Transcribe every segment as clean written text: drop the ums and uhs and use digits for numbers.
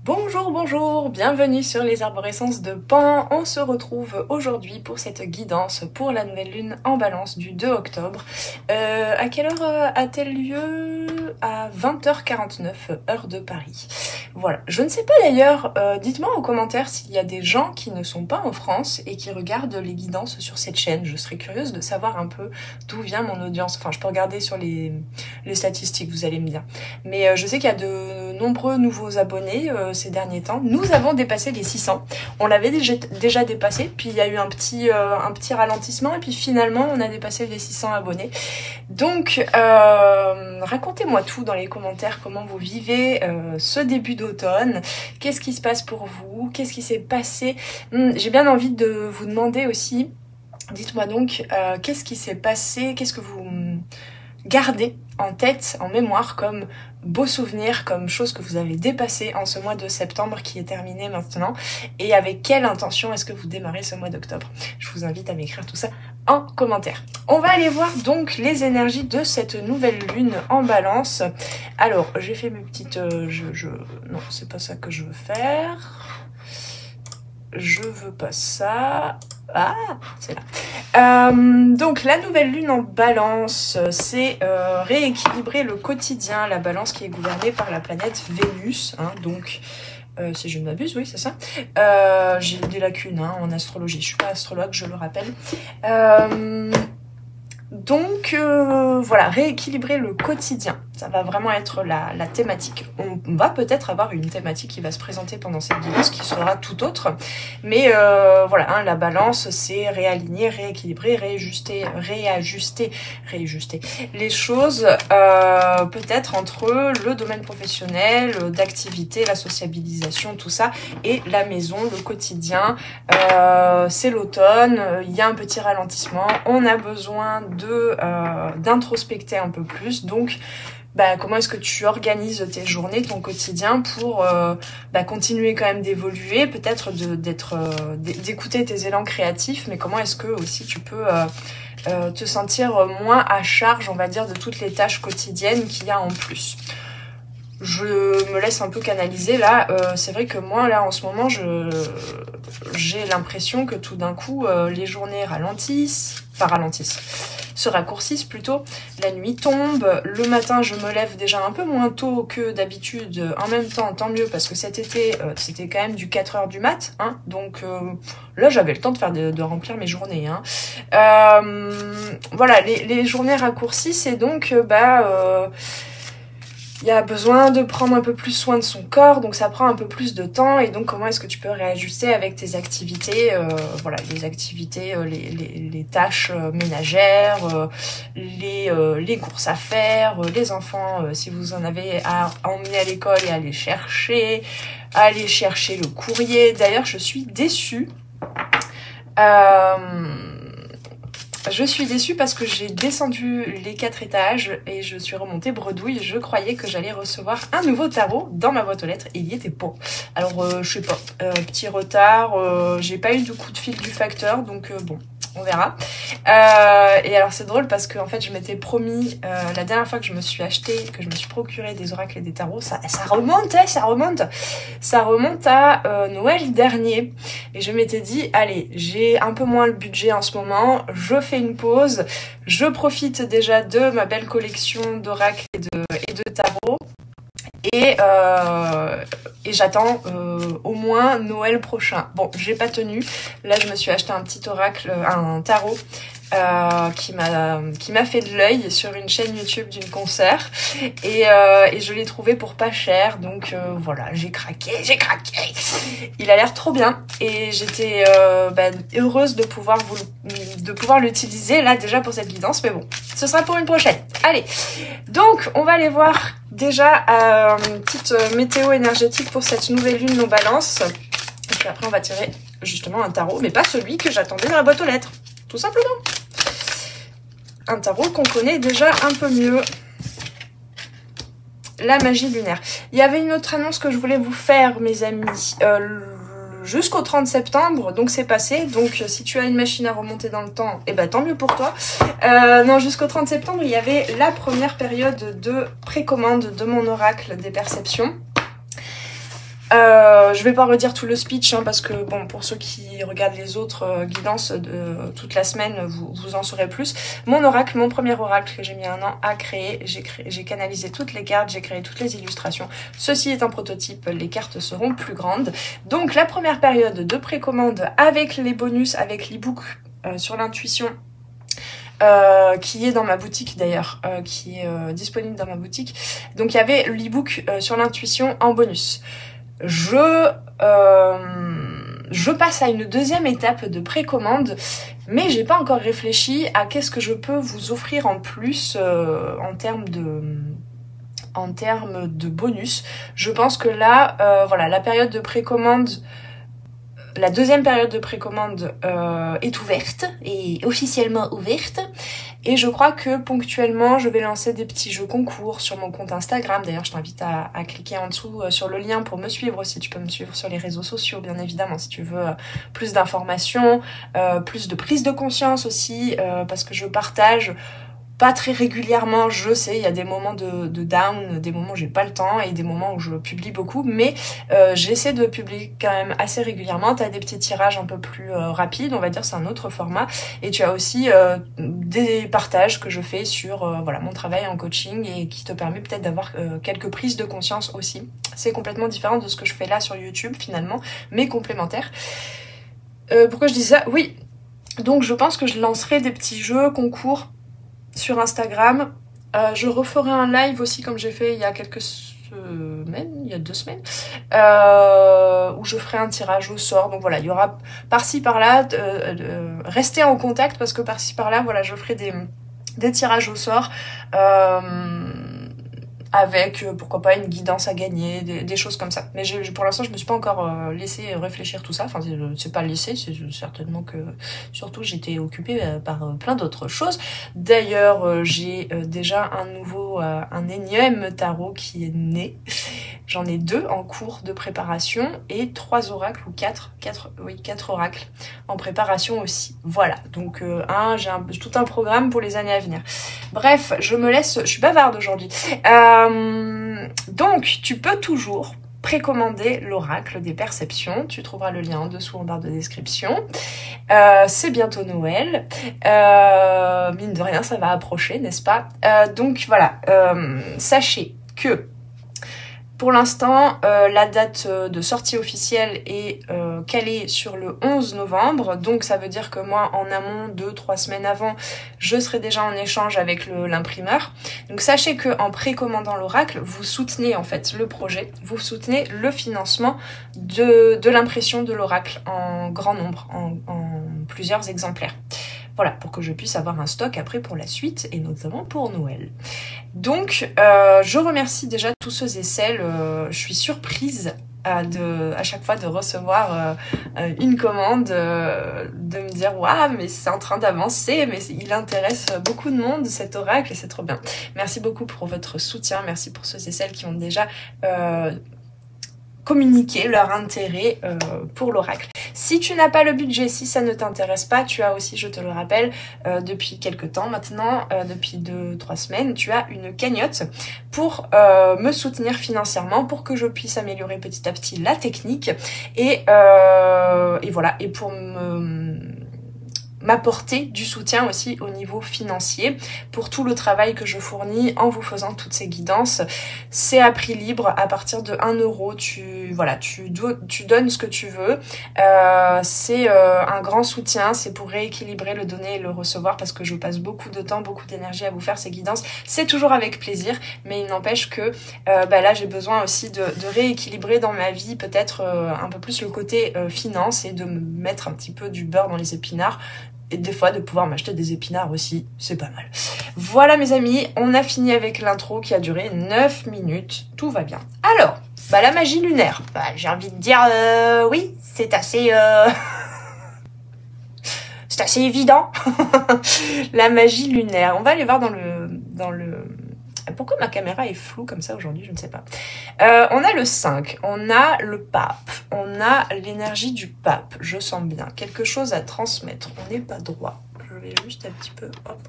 Bonjour, bonjour, bienvenue sur les arborescences de Pan. On se retrouve aujourd'hui pour cette guidance pour la nouvelle lune en balance du 2 octobre. À quelle heure a-t-elle lieu? À 20h49, heure de Paris. Voilà, je ne sais pas d'ailleurs, dites-moi en commentaire s'il y a des gens qui ne sont pas en France et qui regardent les guidances sur cette chaîne. Je serais curieuse de savoir un peu d'où vient mon audience. Enfin, je peux regarder sur les statistiques, vous allez me dire. Mais je sais qu'il y a de nombreux nouveaux abonnés ces derniers temps. Nous avons dépassé les 600. On l'avait déjà dépassé, puis il y a eu un petit ralentissement, et puis finalement on a dépassé les 600 abonnés. Donc racontez-moi tout dans les commentaires, comment vous vivez ce début d'automne, qu'est-ce qui se passe pour vous, qu'est-ce qui s'est passé. J'ai bien envie de vous demander aussi, dites-moi donc, qu'est-ce qui s'est passé, qu'est-ce que vous gardez en tête, en mémoire, comme beaux souvenirs, comme choses que vous avez dépassées en ce mois de septembre qui est terminé maintenant, et avec quelle intention est-ce que vous démarrez ce mois d'octobre. Je vous invite à m'écrire tout ça en commentaire. On va aller voir donc les énergies de cette nouvelle lune en balance. Alors, j'ai fait mes petites... Non, c'est pas ça que je veux faire. Je veux pas ça. Ah, c'est là. Donc la nouvelle lune en balance, c'est rééquilibrer le quotidien. La balance qui est gouvernée par la planète Vénus, hein, donc si je ne m'abuse, oui c'est ça. J'ai des lacunes en astrologie, je suis pas astrologue, je le rappelle. Donc voilà, rééquilibrer le quotidien, ça va vraiment être la thématique. On va peut-être avoir une thématique qui va se présenter pendant cette guidance qui sera tout autre, mais voilà, la balance c'est réaligner, rééquilibrer, réajuster les choses, peut-être entre le domaine professionnel, d'activité, la sociabilisation, tout ça, et la maison, le quotidien. C'est l'automne, il y a un petit ralentissement, on a besoin d'introspecter un peu plus, donc comment est-ce que tu organises tes journées, ton quotidien pour continuer quand même d'évoluer, peut-être d'écouter tes élans créatifs, mais comment est-ce que aussi tu peux te sentir moins à charge, on va dire, de toutes les tâches quotidiennes qu'il y a en plus. Je me laisse un peu canaliser là, c'est vrai que moi là en ce moment j'ai l'impression que tout d'un coup les journées se raccourcissent plutôt, la nuit tombe, le matin je me lève déjà un peu moins tôt que d'habitude, en même temps tant mieux parce que cet été c'était quand même du 4h du mat, hein, donc là j'avais le temps de remplir mes journées, hein. Voilà, les journées raccourcissent et donc il y a besoin de prendre un peu plus soin de son corps, donc ça prend un peu plus de temps, et donc comment est-ce que tu peux réajuster avec tes activités, voilà, les activités, les tâches ménagères, les courses à faire, les enfants, si vous en avez à emmener à l'école et aller chercher le courrier. D'ailleurs, je suis déçue. Je suis déçue parce que j'ai descendu les 4 étages et je suis remontée bredouille. Je croyais que j'allais recevoir un nouveau tarot dans ma boîte aux lettres et il y était pas. Alors je sais pas, petit retard, j'ai pas eu de coup de fil du facteur, donc bon, on verra. Et alors c'est drôle parce que en fait je m'étais promis la dernière fois que je me suis procuré des oracles et des tarots, ça remonte à Noël dernier, et je m'étais dit allez, j'ai un peu moins le budget en ce moment, je fais une pause, je profite déjà de ma belle collection d'oracles et de tarots, et j'attends au moins Noël prochain. Bon, j'ai pas tenu. Là, je me suis acheté un petit oracle, un tarot qui m'a fait de l'œil sur une chaîne YouTube d'une consoeur, et je l'ai trouvé pour pas cher, donc voilà, j'ai craqué. Il a l'air trop bien et j'étais heureuse de pouvoir l'utiliser là déjà pour cette guidance, mais bon, ce sera pour une prochaine. Allez, donc on va aller voir déjà une petite météo énergétique pour cette nouvelle lune en balance, et puis après on va tirer justement un tarot, mais pas celui que j'attendais dans la boîte aux lettres, tout simplement. Un tarot qu'on connaît déjà un peu mieux. La magie lunaire. Il y avait une autre annonce que je voulais vous faire, mes amis. Jusqu'au 30 septembre, donc c'est passé. Donc si tu as une machine à remonter dans le temps, eh ben tant mieux pour toi. Non, jusqu'au 30 septembre, il y avait la première période de précommande de mon oracle des perceptions. Je vais pas redire tout le speech hein, parce que bon, pour ceux qui regardent les autres guidances de toute la semaine, vous en saurez plus. Mon oracle, mon premier oracle que j'ai mis 1 an à créer, j'ai canalisé toutes les cartes, j'ai créé toutes les illustrations. Ceci est un prototype, les cartes seront plus grandes. Donc la première période de précommande avec les bonus, avec l'ebook sur l'intuition. Qui est dans ma boutique d'ailleurs, qui est disponible dans ma boutique. Donc il y avait l'ebook sur l'intuition en bonus. Je passe à une deuxième étape de précommande, mais j'ai pas encore réfléchi à qu'est-ce que je peux vous offrir en plus en termes de bonus. Je pense que là, voilà, la période de précommande. La deuxième période de précommande est ouverte, et officiellement ouverte. Et je crois que ponctuellement, je vais lancer des petits jeux concours sur mon compte Instagram. D'ailleurs, je t'invite à cliquer en dessous sur le lien pour me suivre aussi. Tu peux me suivre sur les réseaux sociaux, bien évidemment, si tu veux plus d'informations, plus de prise de conscience aussi, parce que je partage pas très régulièrement, je sais, il y a des moments de down, des moments où j'ai pas le temps et des moments où je publie beaucoup, mais j'essaie de publier quand même assez régulièrement. Tu as des petits tirages un peu plus rapides, on va dire, c'est un autre format, et tu as aussi des partages que je fais sur voilà, mon travail en coaching et qui te permet peut-être d'avoir quelques prises de conscience aussi. C'est complètement différent de ce que je fais là sur YouTube finalement, mais complémentaire. Pourquoi je dis ça? Oui, donc je pense que je lancerai des petits jeux concours sur Instagram. Je referai un live aussi comme j'ai fait il y a quelques semaines, il y a 2 semaines, où je ferai un tirage au sort. Donc voilà, il y aura par-ci par-là, restez en contact parce que par-ci par-là, voilà, je ferai des tirages au sort. Avec pourquoi pas une guidance à gagner, des choses comme ça. Mais pour l'instant, je me suis pas encore laissé réfléchir tout ça. Enfin, c'est pas laissé, c'est certainement que surtout j'étais occupée par plein d'autres choses. D'ailleurs, j'ai déjà un énième tarot qui est né. J'en ai 2 en cours de préparation et 3 oracles ou 4 oracles en préparation aussi. Voilà, donc j'ai tout un programme pour les années à venir. Bref, je suis bavarde aujourd'hui. Donc, tu peux toujours précommander l'oracle des perceptions. Tu trouveras le lien en dessous en barre de description. C'est bientôt Noël. Mine de rien, ça va approcher, n'est-ce pas? Donc voilà, sachez que pour l'instant, la date de sortie officielle est calée sur le 11 novembre. Donc ça veut dire que moi, en amont, 2-3 semaines avant, je serai déjà en échange avec l'imprimeur. Donc sachez qu'en précommandant l'oracle, vous soutenez en fait le projet, vous soutenez le financement de l'impression de l'oracle en grand nombre, en plusieurs exemplaires. Voilà, pour que je puisse avoir un stock après pour la suite et notamment pour Noël. Donc, je remercie déjà tous ceux et celles. Je suis surprise à chaque fois de recevoir une commande, de me dire waouh, mais c'est en train d'avancer, mais il intéresse beaucoup de monde cet oracle et c'est trop bien. Merci beaucoup pour votre soutien, merci pour ceux et celles qui ont déjà communiquer leur intérêt pour l'oracle. Si tu n'as pas le budget, si ça ne t'intéresse pas, tu as aussi, je te le rappelle, depuis quelques temps maintenant, depuis 2-3 semaines, tu as une cagnotte pour me soutenir financièrement, pour que je puisse améliorer petit à petit la technique et voilà, et pour m'apporter du soutien aussi au niveau financier pour tout le travail que je fournis en vous faisant toutes ces guidances. C'est à prix libre, à partir de 1 euro, tu donnes ce que tu veux. C'est un grand soutien, c'est pour rééquilibrer le donner et le recevoir parce que je passe beaucoup de temps, beaucoup d'énergie à vous faire ces guidances. C'est toujours avec plaisir, mais il n'empêche que là j'ai besoin aussi de rééquilibrer dans ma vie peut-être un peu plus le côté finance et de me mettre un petit peu du beurre dans les épinards. Et des fois de pouvoir m'acheter des épinards aussi, c'est pas mal. Voilà mes amis, on a fini avec l'intro qui a duré 9 minutes, tout va bien. Alors, la magie lunaire, j'ai envie de dire oui, c'est assez c'est assez évident. La magie lunaire, on va aller voir dans le pourquoi ma caméra est floue comme ça aujourd'hui, je ne sais pas. On a le 5, on a le pape, on a l'énergie du pape, je sens bien. Quelque chose à transmettre, on n'est pas droit. Je vais juste un petit peu, hop,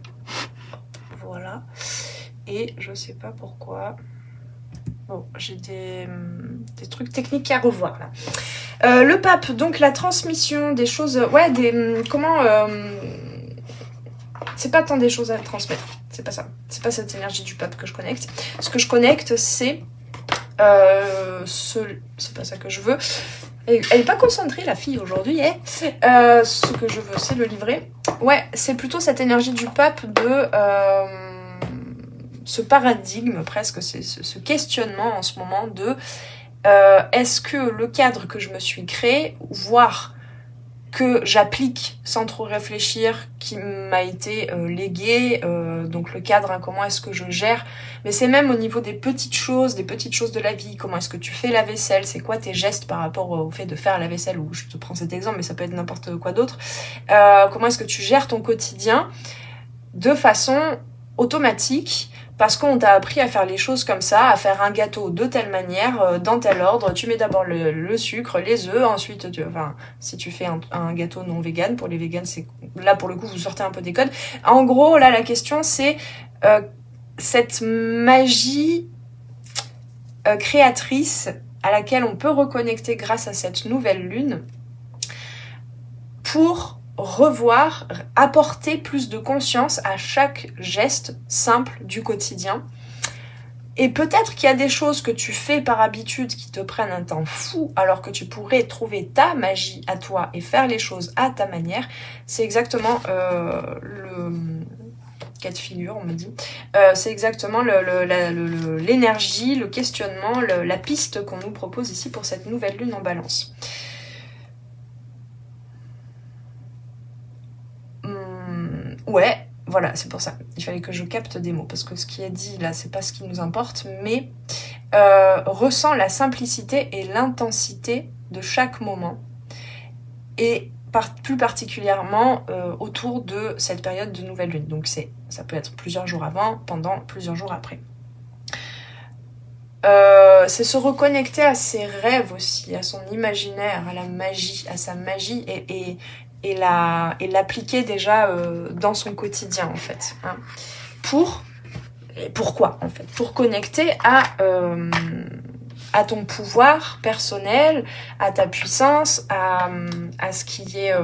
voilà. Et je sais pas pourquoi. Bon, j'ai des trucs techniques à revoir là. Le pape, donc la transmission des choses... Ouais, comment... c'est pas tant des choses à transmettre. C'est pas ça. C'est pas cette énergie du pape que je connecte. Ce que je connecte, c'est... c'est pas ça que je veux. Elle est pas concentrée, la fille, aujourd'hui. Ce que je veux, c'est le livret. Ouais, c'est plutôt cette énergie du pape de... ce paradigme presque, c'est ce questionnement en ce moment de est-ce que le cadre que je me suis créé, voire que j'applique sans trop réfléchir, qui m'a été légué, donc le cadre, hein, comment est-ce que je gère, mais c'est même au niveau des petites choses de la vie, comment est-ce que tu fais la vaisselle, c'est quoi tes gestes par rapport au fait de faire la vaisselle, ou je te prends cet exemple, mais ça peut être n'importe quoi d'autre, comment est-ce que tu gères ton quotidien de façon automatique, parce qu'on t'a appris à faire les choses comme ça, à faire un gâteau de telle manière, dans tel ordre. Tu mets d'abord le sucre, les œufs, ensuite, si tu fais un gâteau non vegan, pour les vegans, c'est là pour le coup vous sortez un peu des codes. En gros, là la question c'est cette magie créatrice à laquelle on peut reconnecter grâce à cette nouvelle lune pour revoir, apporter plus de conscience à chaque geste simple du quotidien. Et peut-être qu'il y a des choses que tu fais par habitude qui te prennent un temps fou, alors que tu pourrais trouver ta magie à toi et faire les choses à ta manière. C'est exactement le cas de figure, on me dit. C'est exactement l'énergie, le questionnement, la piste qu'on nous propose ici pour cette nouvelle lune en Balance. Ouais, voilà, c'est pour ça. Il fallait que je capte des mots, parce que ce qui est dit là, c'est pas ce qui nous importe, mais ressens la simplicité et l'intensité de chaque moment, et plus particulièrement autour de cette période de nouvelle lune. Donc ça peut être plusieurs jours avant, pendant, plusieurs jours après. C'est se reconnecter à ses rêves aussi, à son imaginaire, à la magie, à sa magie, et l'appliquer déjà dans son quotidien en fait. Hein. Pourquoi en fait? Pour connecter à ton pouvoir personnel, à ta puissance, à ce qui est...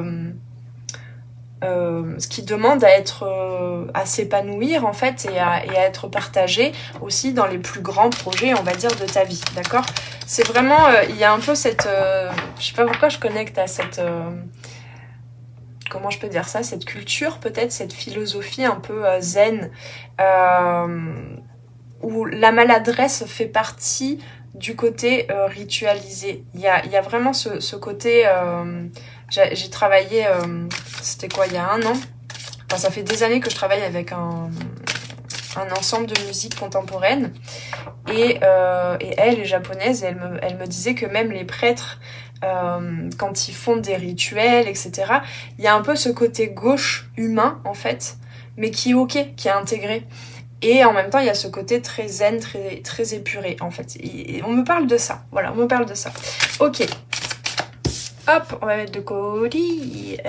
ce qui demande à s'épanouir en fait et à être partagé aussi dans les plus grands projets on va dire de ta vie, d'accord? C'est vraiment, il y a un peu cette... je sais pas pourquoi je connecte à cette... comment je peux dire ça, cette culture peut-être, cette philosophie un peu zen, où la maladresse fait partie du côté ritualisé. Il y a vraiment ce côté... j'ai travaillé, c'était quoi, il y a 1 an, enfin ça fait des années que je travaille avec un ensemble de musique contemporaine, et elle est japonaise, et elle me disait que même les prêtres, quand ils font des rituels, etc., il y a un peu ce côté gauche humain en fait, mais qui est ok, qui est intégré. Et en même temps, il y a ce côté très zen, très, très épuré en fait. Et on me parle de ça, voilà, on me parle de ça. Ok. Hop, on va mettre de côté.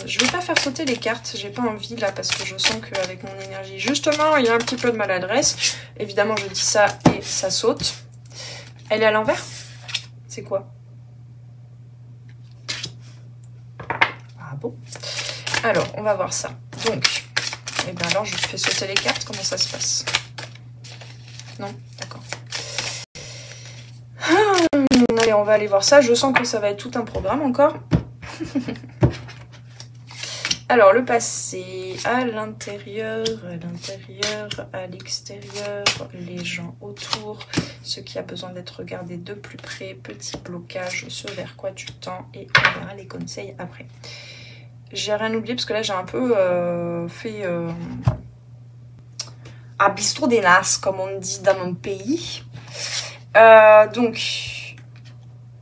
Je vais pas faire sauter les cartes, j'ai pas envie là parce que je sens qu'avec mon énergie, justement, il y a un petit peu de maladresse. Évidemment, je dis ça et ça saute. Elle est à l'envers? C'est quoi? Ah bon? Alors, on va voir ça. Donc, et bien alors je fais sauter les cartes, comment ça se passe? Non? D'accord. Allez, on va aller voir ça. Je sens que ça va être tout un programme encore. Alors, le passé, à l'intérieur, à l'extérieur, les gens autour, ce qui a besoin d'être regardé de plus près, petit blocage, ce vers quoi tu tends, et on verra les conseils après. J'ai rien oublié parce que là, j'ai un peu fait un bistrot des nas, comme on dit dans mon pays. Donc,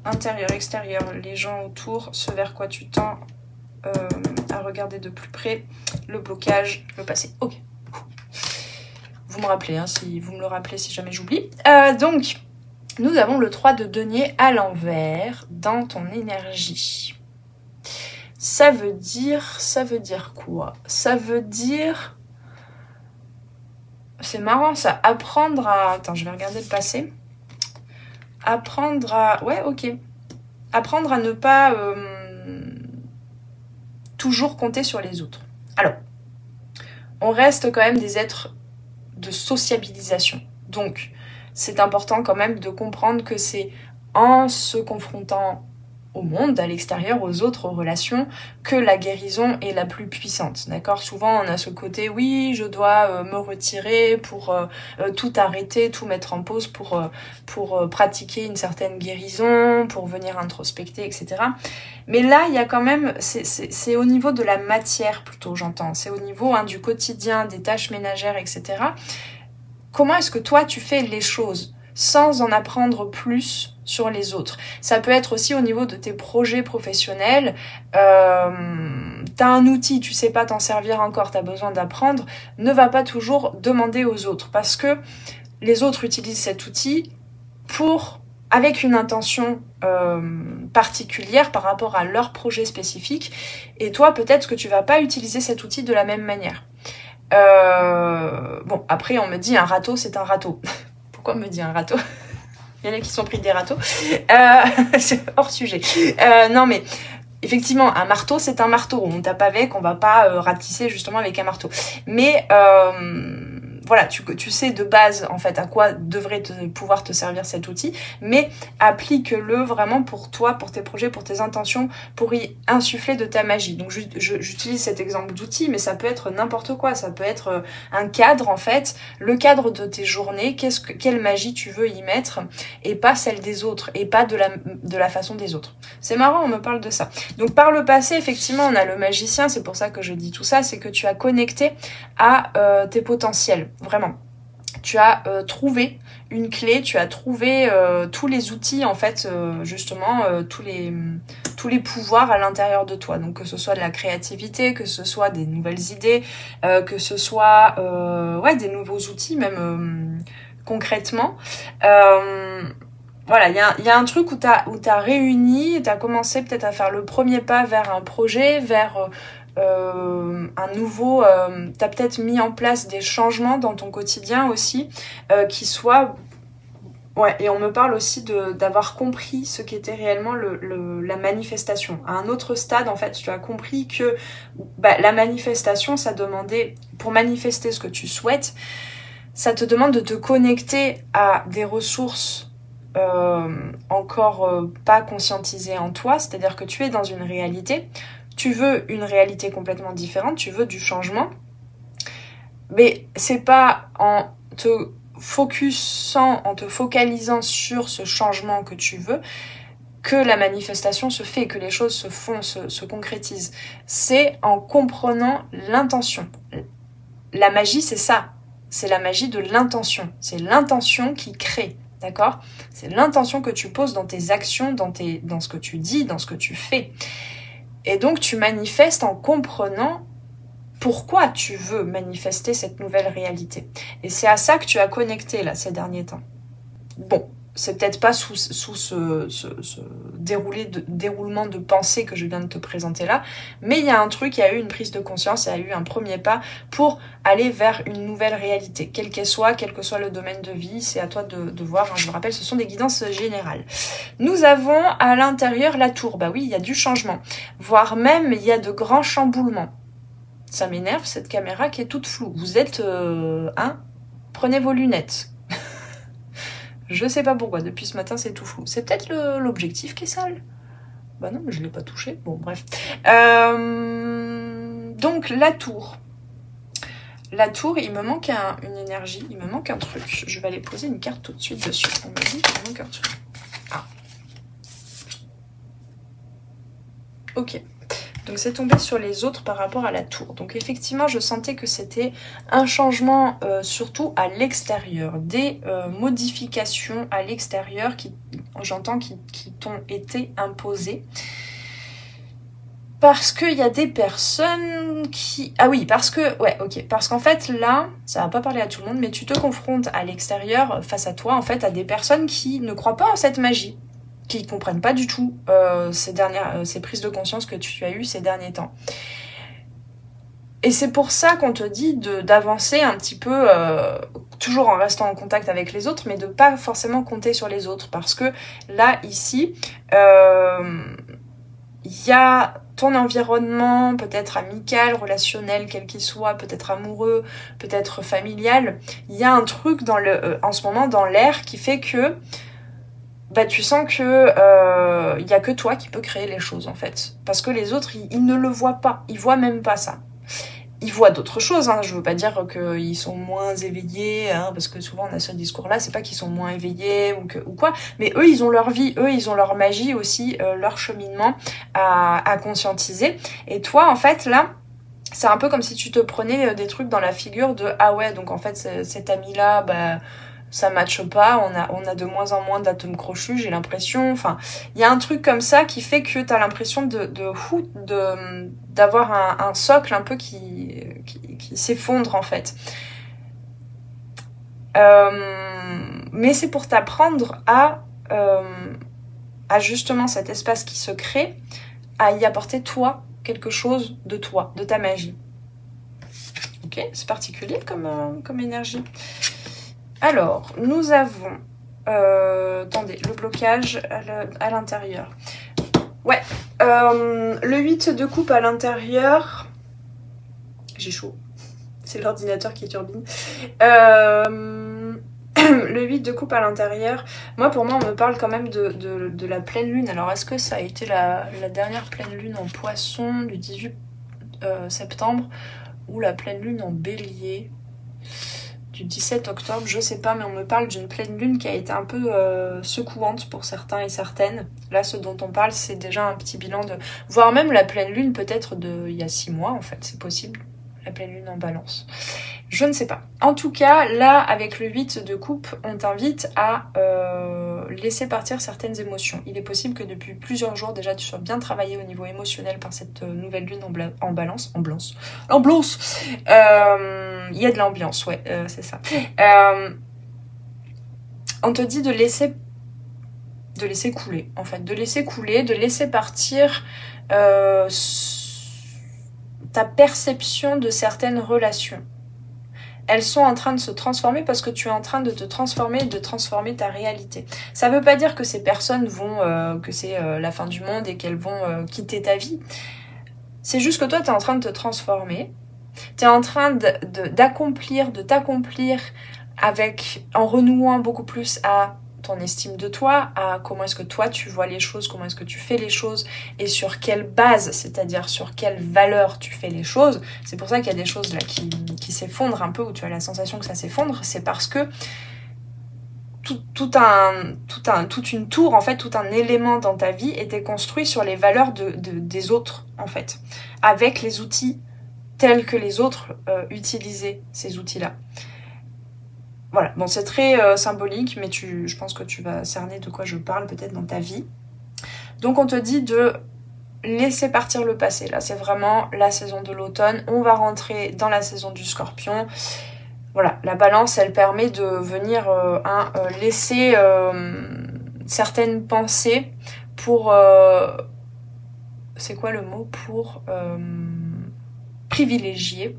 intérieur, extérieur, les gens autour, ce vers quoi tu tends, à regarder de plus près, le blocage, le passé. Ok. Vous me rappelez, hein, si vous me le rappelez si jamais j'oublie. Donc, nous avons le 3 de denier à l'envers dans ton énergie. Ça veut dire quoi? Ça veut dire C'est marrant ça, apprendre à... Attends, je vais regarder le passé. Apprendre à... Ouais, ok. Apprendre à ne pas toujours compter sur les autres. Alors, on reste quand même des êtres de sociabilisation. Donc, c'est important quand même de comprendre que c'est en se confrontant au monde, à l'extérieur, aux autres, aux relations, que la guérison est la plus puissante, d'accord? Souvent, on a ce côté, oui, je dois me retirer pour tout arrêter, tout mettre en pause pour pratiquer une certaine guérison, pour venir introspecter, etc. Mais là, il y a quand même, c'est au niveau de la matière plutôt, j'entends. C'est au niveau du quotidien, des tâches ménagères, etc. Comment est-ce que toi, tu fais les choses sans en apprendre plus sur les autres? Ça peut être aussi au niveau de tes projets professionnels. T'as un outil, tu sais pas t'en servir encore, t'as besoin d'apprendre. Ne va pas toujours demander aux autres parce que les autres utilisent cet outil avec une intention particulière par rapport à leur projet spécifique. Et toi, peut-être que tu vas pas utiliser cet outil de la même manière. Bon, après, on me dit un râteau, c'est un râteau. Pourquoi on me dit un râteau? Il y en a qui sont pris des râteaux. C'est hors sujet. Non, mais effectivement, un marteau, c'est un marteau. On tape avec, on va pas ratisser justement avec un marteau. Mais voilà, tu sais de base en fait à quoi devrait pouvoir te servir cet outil, mais applique-le vraiment pour toi, pour tes projets, pour tes intentions, pour y insuffler de ta magie. Donc j'utilise cet exemple d'outil, mais ça peut être n'importe quoi. Ça peut être un cadre en fait, le cadre de tes journées, quelle magie tu veux y mettre, et pas celle des autres, et pas de la façon des autres. C'est marrant, on me parle de ça. Donc par le passé, effectivement, on a le magicien, c'est pour ça que je dis tout ça, c'est que tu as connecté à tes potentiels. Vraiment, tu as trouvé une clé, tu as trouvé tous les outils en fait, justement tous les pouvoirs à l'intérieur de toi. Donc que ce soit de la créativité, que ce soit des nouvelles idées, que ce soit des nouveaux outils même concrètement. Voilà, il y a un truc où t'as réuni, t'as commencé peut-être à faire le premier pas vers un projet, vers un nouveau, t'as peut-être mis en place des changements dans ton quotidien aussi, qui soient... Ouais, et on me parle aussi d'avoir compris ce qu'était réellement la manifestation. À un autre stade, en fait, tu as compris que la manifestation, ça demandait, pour manifester ce que tu souhaites, ça te demande de te connecter à des ressources encore pas conscientisées en toi, c'est-à-dire que tu es dans une réalité. Tu veux une réalité complètement différente, tu veux du changement, mais c'est pas en te focalisant sur ce changement que tu veux que la manifestation se fait, que les choses se font, se concrétisent. C'est en comprenant l'intention. La magie, c'est ça. C'est la magie de l'intention. C'est l'intention qui crée. D'accord? C'est l'intention que tu poses dans tes actions, dans ce que tu dis, dans ce que tu fais. Et donc, tu manifestes en comprenant pourquoi tu veux manifester cette nouvelle réalité. Et c'est à ça que tu as connecté, là, ces derniers temps. Bon, c'est peut-être pas sous ce déroulement de pensée que je viens de te présenter là, mais il y a un truc, il y a eu une prise de conscience, il y a eu un premier pas pour aller vers une nouvelle réalité, quel que soit le domaine de vie, c'est à toi de voir. Je vous rappelle, ce sont des guidances générales. Nous avons à l'intérieur la tour, bah oui, il y a du changement, voire même il y a de grands chamboulements. Ça m'énerve, cette caméra qui est toute floue. Vous êtes, prenez vos lunettes. Je sais pas pourquoi, depuis ce matin c'est tout flou. C'est peut-être l'objectif qui est sale. Bah non, mais je l'ai pas touché. Bon, bref. Donc, la tour. La tour, il me manque une énergie, il me manque un truc. Je vais aller poser une carte tout de suite dessus. On me dit qu'il me manque un truc. Ah. Ok. Donc c'est tombé sur les autres par rapport à la tour. Donc effectivement, je sentais que c'était un changement surtout à l'extérieur. Des modifications à l'extérieur j'entends, qui t'ont été imposées. Parce qu'il y a des personnes qui... Ah oui, parce que... Ouais, ok. Parce qu'en fait, là, ça va pas parler à tout le monde, mais tu te confrontes à l'extérieur, face à toi, en fait, à des personnes qui ne croient pas en cette magie, qui comprennent pas du tout ces prises de conscience que tu as eues ces derniers temps. Et c'est pour ça qu'on te dit d'avancer un petit peu, toujours en restant en contact avec les autres, mais de pas forcément compter sur les autres. Parce que là, ici, il y a ton environnement, peut-être amical, relationnel, quel qu'il soit, peut-être amoureux, peut-être familial. Il y a un truc en ce moment dans l'air qui fait que tu sens que il y a que toi qui peux créer les choses en fait. Parce que les autres, ils ne le voient pas. Ils voient même pas ça. Ils voient d'autres choses, hein. Je veux pas dire qu'ils sont moins éveillés, hein, parce que souvent on a ce discours-là, c'est pas qu'ils sont moins éveillés ou quoi, mais eux ils ont leur vie, eux ils ont leur magie aussi, leur cheminement à conscientiser. Et toi en fait là, c'est un peu comme si tu te prenais des trucs dans la figure de ah ouais, donc en fait cet ami-là, ça matche pas, on a de moins en moins d'atomes crochus, j'ai l'impression. Enfin, il y a un truc comme ça qui fait que t'as l'impression d'avoir un socle un peu qui s'effondre en fait. Mais c'est pour t'apprendre à justement cet espace qui se crée, à y apporter toi, quelque chose de toi, de ta magie. Ok, c'est particulier comme énergie. Alors, nous avons... attendez, le blocage à l'intérieur. Ouais, le 8 de coupe à l'intérieur... J'ai chaud. C'est l'ordinateur qui turbine. Le 8 de coupe à l'intérieur... Pour moi, on me parle quand même de la pleine lune. Alors, est-ce que ça a été la dernière pleine lune en poisson du 18 septembre ou la pleine lune en bélier du 17 octobre, je sais pas, mais on me parle d'une pleine lune qui a été un peu secouante pour certains et certaines. Là, ce dont on parle, c'est déjà un petit bilan voire même la pleine lune peut-être il y a 6 mois, en fait, c'est possible. La pleine lune en balance. Je ne sais pas. En tout cas, là, avec le 8 de coupe, on t'invite à laisser partir certaines émotions. Il est possible que depuis plusieurs jours, déjà, tu sois bien travaillé au niveau émotionnel par cette nouvelle lune en balance. Il y a de l'ambiance, ouais, c'est ça. On te dit de laisser couler, en fait. De laisser couler, de laisser partir ta perception de certaines relations. Elles sont en train de se transformer parce que tu es en train de te transformer, de transformer ta réalité. Ça veut pas dire que ces personnes que c'est la fin du monde et qu'elles vont quitter ta vie. C'est juste que toi, tu es en train de te transformer. Tu es en train de t'accomplir en renouant beaucoup plus à ton estime de toi, à comment est-ce que toi tu vois les choses, comment est-ce que tu fais les choses et sur quelle base, c'est-à-dire sur quelle valeur tu fais les choses. C'est pour ça qu'il y a des choses là qui s'effondrent un peu, où tu as la sensation que ça s'effondre, c'est parce que toute une tour, en fait, tout un élément dans ta vie était construit sur les valeurs des autres, en fait, avec les outils tels que les autres utilisaient ces outils-là. Voilà, bon, c'est très symbolique, mais je pense que tu vas cerner de quoi je parle peut-être dans ta vie. Donc on te dit de laisser partir le passé. Là, c'est vraiment la saison de l'automne. On va rentrer dans la saison du Scorpion. Voilà, la balance, elle permet de venir laisser certaines pensées pour... c'est quoi le mot? Pour privilégier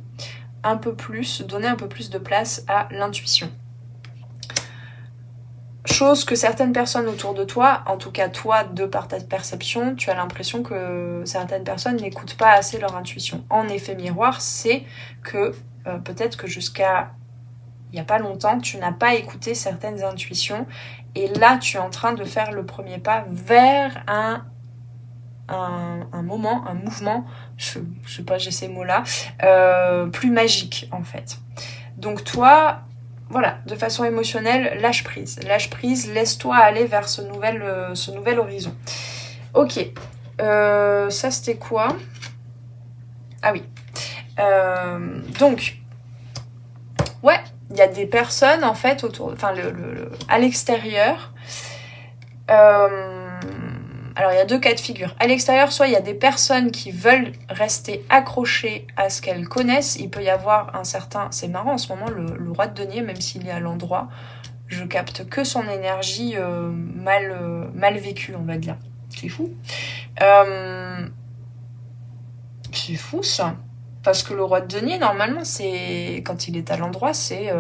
un peu plus, donner un peu plus de place à l'intuition. Chose que certaines personnes autour de toi, en tout cas toi, de par ta perception, tu as l'impression que certaines personnes n'écoutent pas assez leur intuition. En effet miroir, c'est que peut-être que jusqu'à il n'y a pas longtemps, tu n'as pas écouté certaines intuitions et là, tu es en train de faire le premier pas vers un moment, un mouvement, je sais pas, j'ai ces mots-là, plus magique en fait. Donc toi, voilà, de façon émotionnelle, lâche prise, laisse-toi aller vers ce nouvel horizon. Ok, ça c'était quoi? Ah oui, donc, ouais, il y a des personnes en fait autour, enfin à l'extérieur. Alors il y a deux cas de figure. À l'extérieur, soit il y a des personnes qui veulent rester accrochées à ce qu'elles connaissent. Il peut y avoir un certain... C'est marrant en ce moment, le roi de denier, même s'il est à l'endroit, je capte que son énergie mal vécue, on va dire. C'est fou. C'est fou ça. Parce que le roi de denier, normalement, c'est quand il est à l'endroit, c'est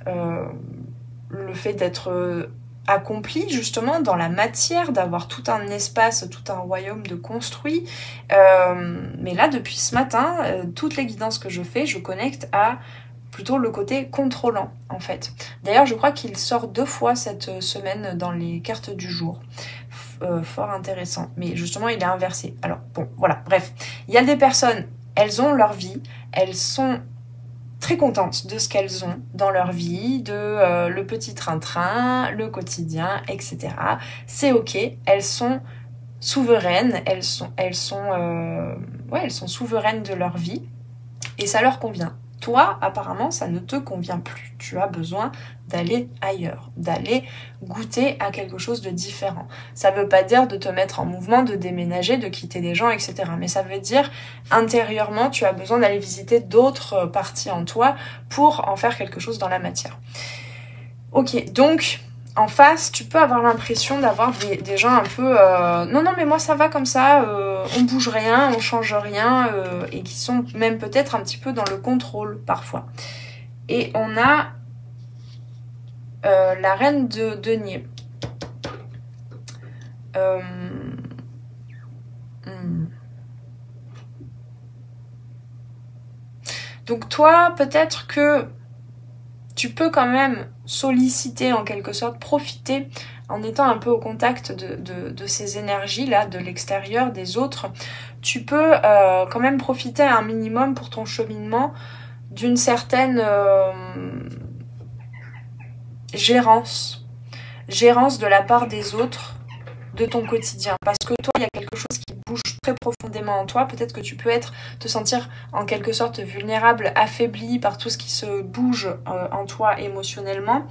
le fait d'être accompli justement dans la matière, d'avoir tout un espace, tout un royaume de construit. Mais là, depuis ce matin, toutes les guidances que je fais, je connecte à plutôt le côté contrôlant, en fait. D'ailleurs, je crois qu'il sort 2 fois cette semaine dans les cartes du jour. Fort intéressant. Mais justement, il est inversé. Alors, bon, voilà, bref. Il y a des personnes, elles ont leur vie, elles sont très contentes de ce qu'elles ont dans leur vie, de le petit train-train, le quotidien, etc. C'est ok, elles sont souveraines, elles sont souveraines de leur vie et ça leur convient. Toi, apparemment, ça ne te convient plus. Tu as besoin d'aller ailleurs, d'aller goûter à quelque chose de différent. Ça ne veut pas dire de te mettre en mouvement, de déménager, de quitter des gens, etc. Mais ça veut dire, intérieurement, tu as besoin d'aller visiter d'autres parties en toi pour en faire quelque chose dans la matière. Ok, donc... En face, tu peux avoir l'impression d'avoir des gens un peu non mais moi ça va comme ça, on bouge rien, on change rien et qui sont même peut-être un petit peu dans le contrôle parfois. Et on a la reine de denier. Donc toi, peut-être que tu peux quand même solliciter en quelque sorte, profiter en étant un peu au contact de ces énergies-là, de l'extérieur, des autres. Tu peux quand même profiter un minimum pour ton cheminement d'une certaine gérance de la part des autres de ton quotidien. Parce que toi, il y a quelque chose qui bouge très profondément en toi. Peut-être que tu peux te sentir en quelque sorte vulnérable, affaibli par tout ce qui se bouge en toi émotionnellement.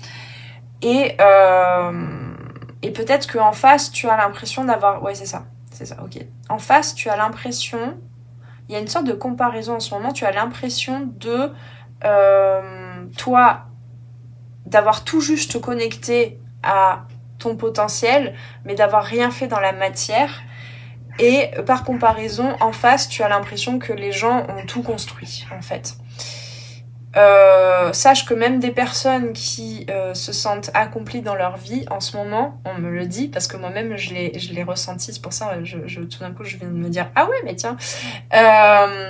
Et peut-être qu'en face, tu as l'impression d'avoir... Ouais, c'est ça, ok. En face, tu as l'impression... Il y a une sorte de comparaison en ce moment. Tu as l'impression de... toi, d'avoir tout juste connecté à ton potentiel, mais d'avoir rien fait dans la matière. Et par comparaison, en face, tu as l'impression que les gens ont tout construit, en fait. Sache que même des personnes qui se sentent accomplies dans leur vie, en ce moment, on me le dit, parce que moi-même, je l'ai ressenti, c'est pour ça, tout d'un coup, je viens de me dire « Ah ouais, mais tiens !»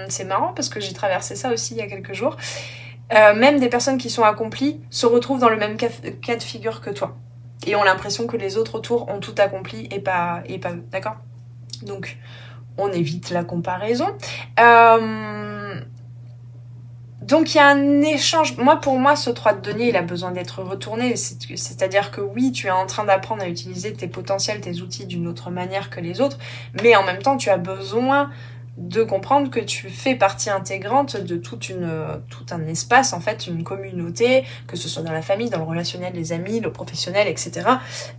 C'est marrant, parce que j'ai traversé ça aussi il y a quelques jours. Même des personnes qui sont accomplies se retrouvent dans le même cas de figure que toi. Et ont l'impression que les autres autour ont tout accompli et pas eux, d'accord ? Donc, on évite la comparaison. Donc, il y a un échange. Pour moi, ce 3 de denier, il a besoin d'être retourné. C'est-à-dire que oui, tu es en train d'apprendre à utiliser tes potentiels, tes outils d'une autre manière que les autres. Mais en même temps, tu as besoin de comprendre que tu fais partie intégrante de tout un espace, en fait, une communauté, que ce soit dans la famille, dans le relationnel, les amis, le professionnel, etc.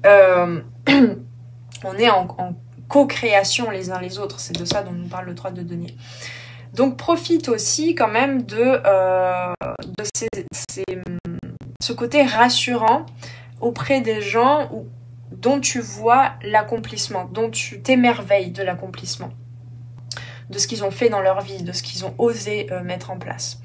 On est en co-création les uns les autres, c'est de ça dont nous parle le 3 de denier. Donc profite aussi quand même de ce côté rassurant auprès des gens dont tu vois l'accomplissement, dont tu t'émerveilles de l'accomplissement, de ce qu'ils ont fait dans leur vie, de ce qu'ils ont osé mettre en place.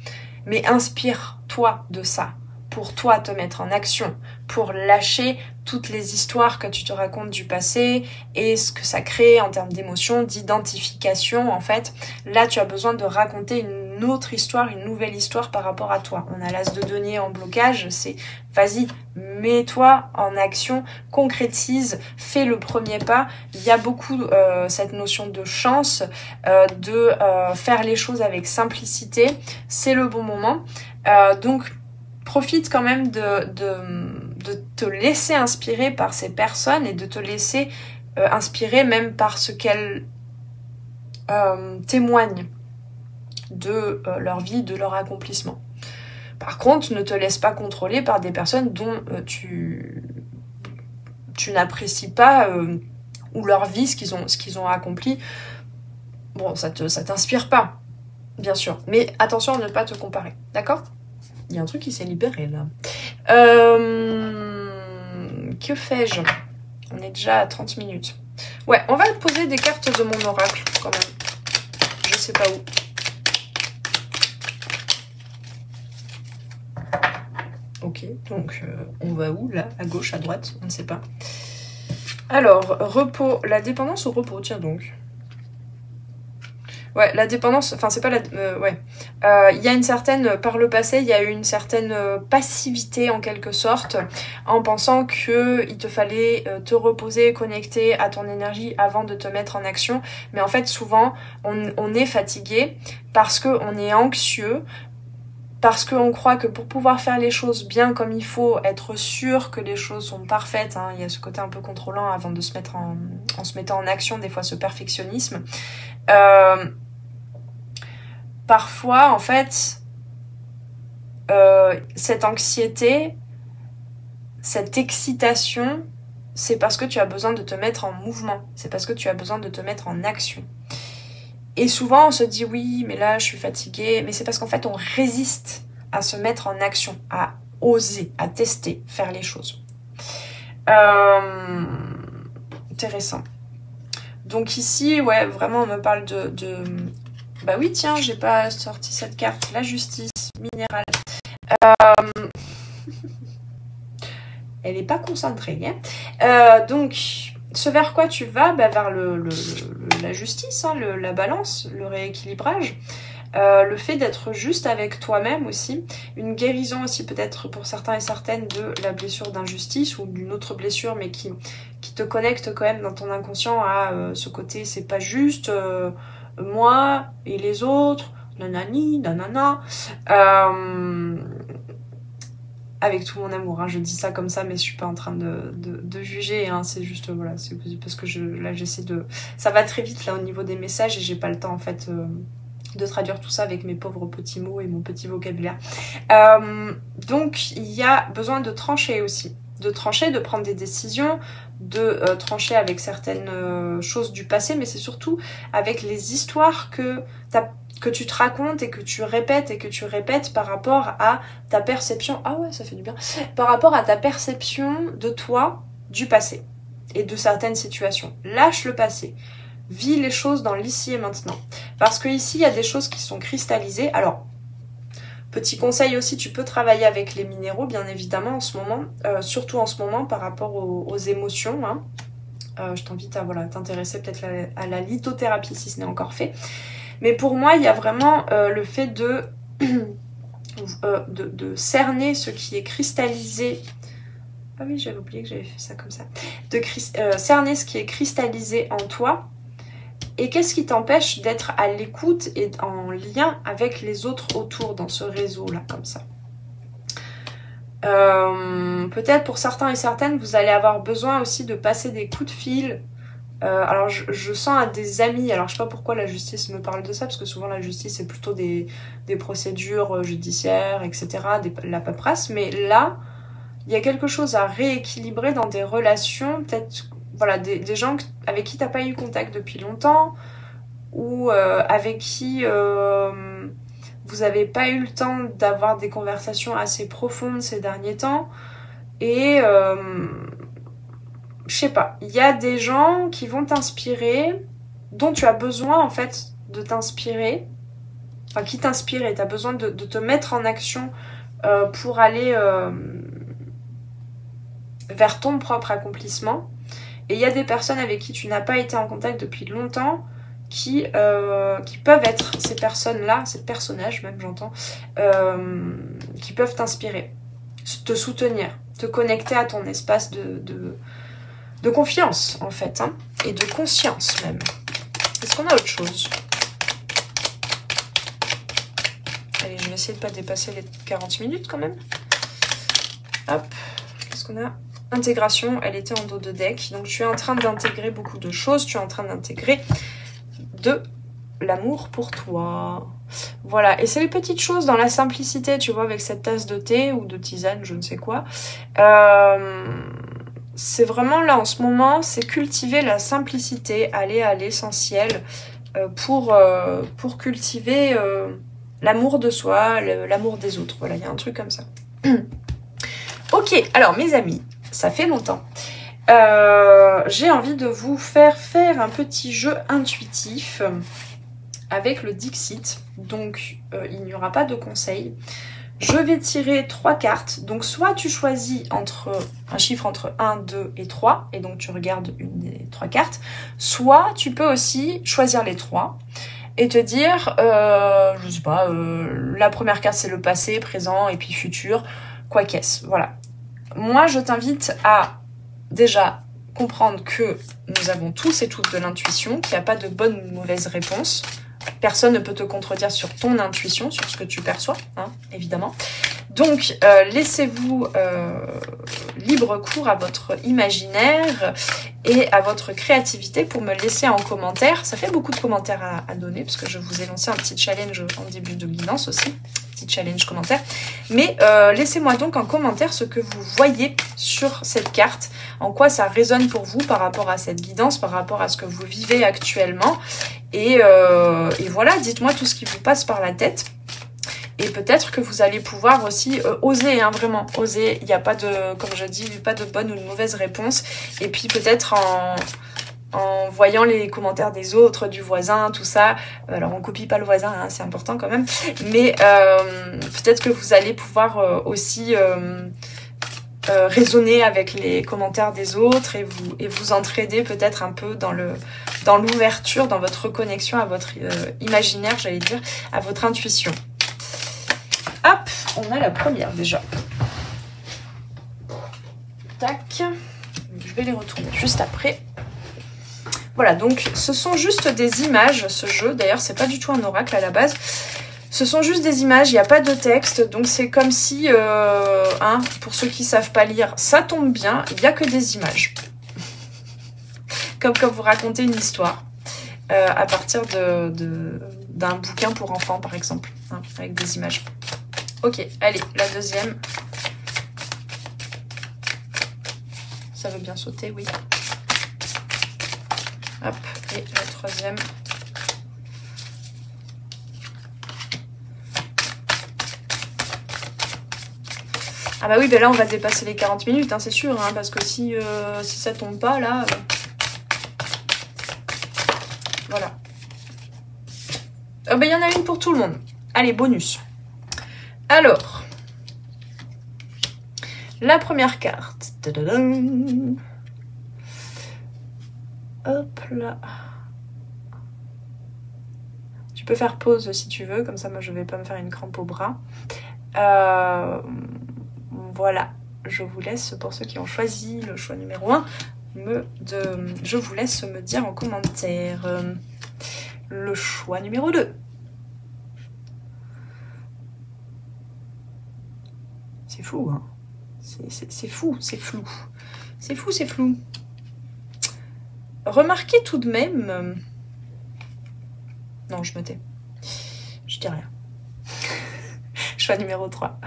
Mais inspire-toi de ça, pour toi te mettre en action, pour lâcher toutes les histoires que tu te racontes du passé et ce que ça crée en termes d'émotions, d'identification en fait. Là, tu as besoin de raconter une autre histoire, une nouvelle histoire par rapport à toi. On a l'as de denier en blocage, c'est vas-y, mets-toi en action, concrétise, fais le premier pas. Il y a beaucoup cette notion de chance, de faire les choses avec simplicité. C'est le bon moment. Donc, profite quand même de te laisser inspirer par ces personnes et de te laisser inspirer même par ce qu'elles témoignent de leur vie, de leur accomplissement. Par contre, ne te laisse pas contrôler par des personnes dont tu n'apprécies pas ou leur vie, ce qu'ils ont accompli. Bon, ça t'inspire pas, bien sûr. Mais attention à ne pas te comparer, d'accord ? Il y a un truc qui s'est libéré là. Que fais-je ? On est déjà à 30 minutes. Ouais, on va poser des cartes de mon oracle quand même. Je sais pas où. Ok, donc on va où là? À gauche, à droite? On ne sait pas. Alors, repos, la dépendance au repos, tiens donc. Ouais, la dépendance, enfin c'est pas la... ouais. Il y a une certaine, par le passé, il y a eu une certaine passivité en quelque sorte, en pensant que il te fallait te reposer, connecter à ton énergie avant de te mettre en action. Mais en fait, souvent, on est fatigué parce qu'on est anxieux, parce qu'on croit que pour pouvoir faire les choses bien comme il faut, être sûr que les choses sont parfaites, hein, il y a ce côté un peu contrôlant avant de se mettre en se mettant en action, des fois ce perfectionnisme. Parfois, en fait, cette anxiété, cette excitation, c'est parce que tu as besoin de te mettre en mouvement, c'est parce que tu as besoin de te mettre en action. Et souvent, on se dit oui, mais là, je suis fatiguée, mais c'est parce qu'en fait, on résiste à se mettre en action, à oser, à tester, faire les choses. Intéressant. Donc ici, ouais, vraiment, on me parle de... Bah oui, tiens, j'ai pas sorti cette carte. La justice minérale. Elle est pas concentrée. Hein. Donc, ce vers quoi tu vas? Bah, vers la justice, hein, la balance, le rééquilibrage. Le fait d'être juste avec toi-même aussi. Une guérison aussi peut-être pour certains et certaines de la blessure d'injustice ou d'une autre blessure, mais qui te connecte quand même dans ton inconscient à ce côté c'est pas juste... moi et les autres, nanani, nanana, avec tout mon amour, hein, je dis ça comme ça, mais je suis pas en train de juger, hein, c'est juste, voilà, c'est parce que là j'essaie de... Ça va très vite là au niveau des messages et j'ai pas le temps en fait de traduire tout ça avec mes pauvres petits mots et mon petit vocabulaire. Donc il y a besoin de trancher aussi, de trancher, de prendre des décisions, de trancher avec certaines choses du passé, mais c'est surtout avec les histoires que tu te racontes et que tu répètes par rapport à ta perception. Ah ouais, ça fait du bien. Par rapport à ta perception de toi, du passé et de certaines situations. Lâche le passé. Vis les choses dans l'ici et maintenant. Parce que ici, il y a des choses qui sont cristallisées. Alors, petit conseil aussi, tu peux travailler avec les minéraux, bien évidemment, en ce moment. Surtout en ce moment, par rapport aux émotions. Hein. Je t'invite à t'intéresser peut-être à la lithothérapie, si ce n'est encore fait. Mais pour moi, il y a vraiment le fait de cerner ce qui est cristallisé. Ah oui, j'avais oublié que j'avais fait ça comme ça. De cerner ce qui est cristallisé en toi. Et qu'est-ce qui t'empêche d'être à l'écoute et en lien avec les autres autour dans ce réseau-là, comme ça. Peut-être pour certains et certaines, vous allez avoir besoin aussi de passer des coups de fil. Alors je sens à des amis, alors je sais pas pourquoi la justice me parle de ça, parce que souvent la justice c'est plutôt des procédures judiciaires, etc., la paperasse, mais là, il y a quelque chose à rééquilibrer dans des relations, peut-être voilà, des gens avec qui t'as pas eu contact depuis longtemps, ou avec qui vous avez pas eu le temps d'avoir des conversations assez profondes ces derniers temps, et je sais pas, il y a des gens qui vont t'inspirer, dont tu as besoin en fait de t'inspirer, enfin qui t'inspirent et tu as besoin de te mettre en action pour aller vers ton propre accomplissement. Et il y a des personnes avec qui tu n'as pas été en contact depuis longtemps qui peuvent être ces personnes-là, ces personnages même j'entends, qui peuvent t'inspirer, te soutenir, te connecter à ton espace de confiance en fait, hein, et de conscience même. Est-ce qu'on a autre chose? Allez, je vais essayer de ne pas dépasser les 40 minutes quand même. Hop, qu'est-ce qu'on a? Intégration, elle était en dos de deck, donc tu es en train d'intégrer beaucoup de choses, tu es en train d'intégrer de l'amour pour toi. Voilà, et c'est les petites choses dans la simplicité, tu vois, avec cette tasse de thé ou de tisane, je ne sais quoi. C'est vraiment là en ce moment, c'est cultiver la simplicité, aller à l'essentiel pour cultiver l'amour de soi, l'amour des autres. Voilà, il y a un truc comme ça. Ok, alors mes amis, ça fait longtemps. J'ai envie de vous faire un petit jeu intuitif avec le Dixit. Donc, il n'y aura pas de conseils. Je vais tirer 3 cartes. Donc soit tu choisis un chiffre entre 1, 2 et 3. Et donc tu regardes une des 3 cartes. Soit tu peux aussi choisir les 3. Et te dire, je sais pas, la première carte c'est le passé, présent et puis futur. Quoi qu'est-ce. Voilà. Moi je t'invite à déjà comprendre que nous avons tous et toutes de l'intuition, qu'il n'y a pas de bonne ou mauvaise réponse. Personne ne peut te contredire sur ton intuition, sur ce que tu perçois, hein, évidemment. Donc, laissez-vous libre cours à votre imaginaire et à votre créativité pour me laisser en commentaire. Ça fait beaucoup de commentaires à donner, parce que je vous ai lancé un petit challenge en début de guidance aussi. Petit challenge commentaire. Mais laissez-moi donc en commentaire ce que vous voyez sur cette carte, en quoi ça résonne pour vous par rapport à cette guidance, par rapport à ce que vous vivez actuellement. Et voilà, dites-moi tout ce qui vous passe par la tête. Et peut-être que vous allez pouvoir aussi oser, hein, vraiment, oser. Il n'y a pas de, comme je dis, pas de bonne ou de mauvaise réponse. Et puis peut-être en voyant les commentaires des autres, du voisin, tout ça. Alors on copie pas le voisin, hein, c'est important quand même. Mais peut-être que vous allez pouvoir aussi raisonner avec les commentaires des autres et vous entraider peut-être un peu dans l'ouverture, dans votre reconnexion à votre imaginaire, j'allais dire, à votre intuition. Hop, on a la première déjà. Tac. Je vais les retourner juste après. Voilà, donc ce sont juste des images, ce jeu. D'ailleurs, c'est pas du tout un oracle à la base. Ce sont juste des images, il n'y a pas de texte. Donc c'est comme si, hein, pour ceux qui savent pas lire, ça tombe bien, il n'y a que des images. Comme quand vous racontez une histoire. À partir d'un bouquin pour enfants, par exemple, hein, avec des images. Ok, allez, la deuxième. Ça veut bien sauter, oui. Hop, et la troisième. Ah bah oui, ben là on va dépasser les 40 minutes, hein, c'est sûr, hein, parce que si ça tombe pas, là... Voilà. Oh ben il y en a une pour tout le monde. Allez, bonus. Alors, la première carte. Tadadam. Hop là. Tu peux faire pause si tu veux, comme ça moi je vais pas me faire une crampe au bras. Voilà, je vous laisse, pour ceux qui ont choisi le choix numéro 1, je vous laisse me dire en commentaire le choix numéro 2. C'est fou, hein. C'est fou, c'est flou. C'est fou, c'est flou. Remarquez tout de même... Non, je me tais. Je dis rien. Choix numéro 3.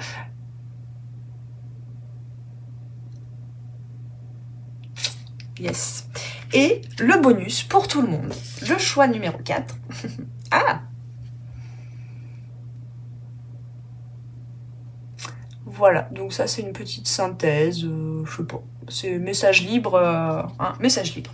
Yes. Et le bonus pour tout le monde. Le choix numéro 4. Ah! Voilà, donc ça c'est une petite synthèse, je sais pas, c'est message libre, hein, message libre.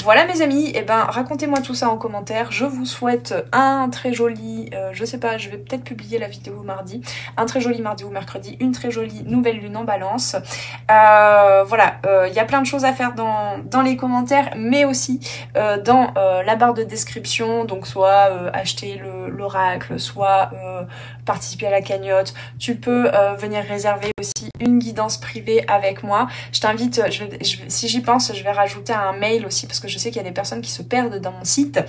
Voilà mes amis, et ben racontez-moi tout ça en commentaire. Je vous souhaite un très joli, je sais pas, je vais peut-être publier la vidéo mardi, un très joli mardi ou mercredi, une très jolie nouvelle lune en balance. Voilà, y a plein de choses à faire dans les commentaires, mais aussi dans la barre de description, donc soit acheter l'oracle, soit participer à la cagnotte. Tu peux venir réserver aussi une guidance privée avec moi. Je t'invite, si j'y pense, je vais rajouter un mail aussi, parce que je sais qu'il y a des personnes qui se perdent dans mon site.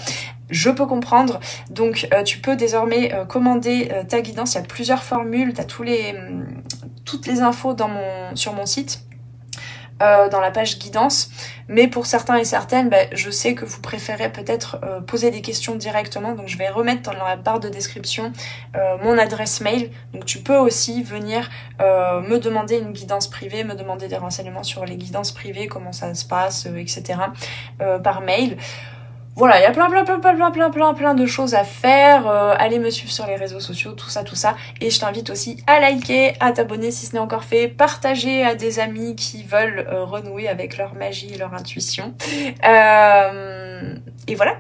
Je peux comprendre. Donc tu peux désormais commander ta guidance. Il y a plusieurs formules, tu as toutes les infos sur mon site. Dans la page guidance, mais pour certains et certaines, je sais que vous préférez peut-être poser des questions directement, donc je vais remettre dans la barre de description mon adresse mail, donc tu peux aussi venir me demander une guidance privée, me demander des renseignements sur les guidances privées, comment ça se passe, etc. Par mail. Voilà, il y a plein de choses à faire. Allez me suivre sur les réseaux sociaux, tout ça. Et je t'invite aussi à liker, à t'abonner si ce n'est encore fait, partager à des amis qui veulent renouer avec leur magie et leur intuition. Et voilà.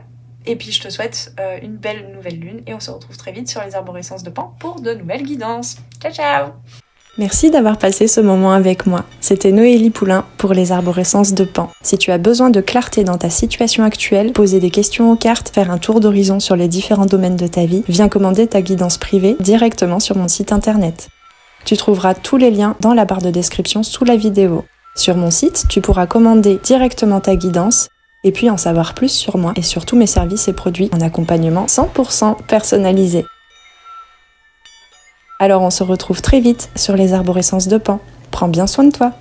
Et puis je te souhaite une belle nouvelle lune et on se retrouve très vite sur les arborescences de Pan pour de nouvelles guidances. Ciao ciao! Merci d'avoir passé ce moment avec moi. C'était Noélie Poulain pour les arborescences de Pan. Si tu as besoin de clarté dans ta situation actuelle, poser des questions aux cartes, faire un tour d'horizon sur les différents domaines de ta vie, viens commander ta guidance privée directement sur mon site internet. Tu trouveras tous les liens dans la barre de description sous la vidéo. Sur mon site, tu pourras commander directement ta guidance et puis en savoir plus sur moi et sur tous mes services et produits en accompagnement 100% personnalisé. Alors on se retrouve très vite sur les arborescences de Pan. Prends bien soin de toi.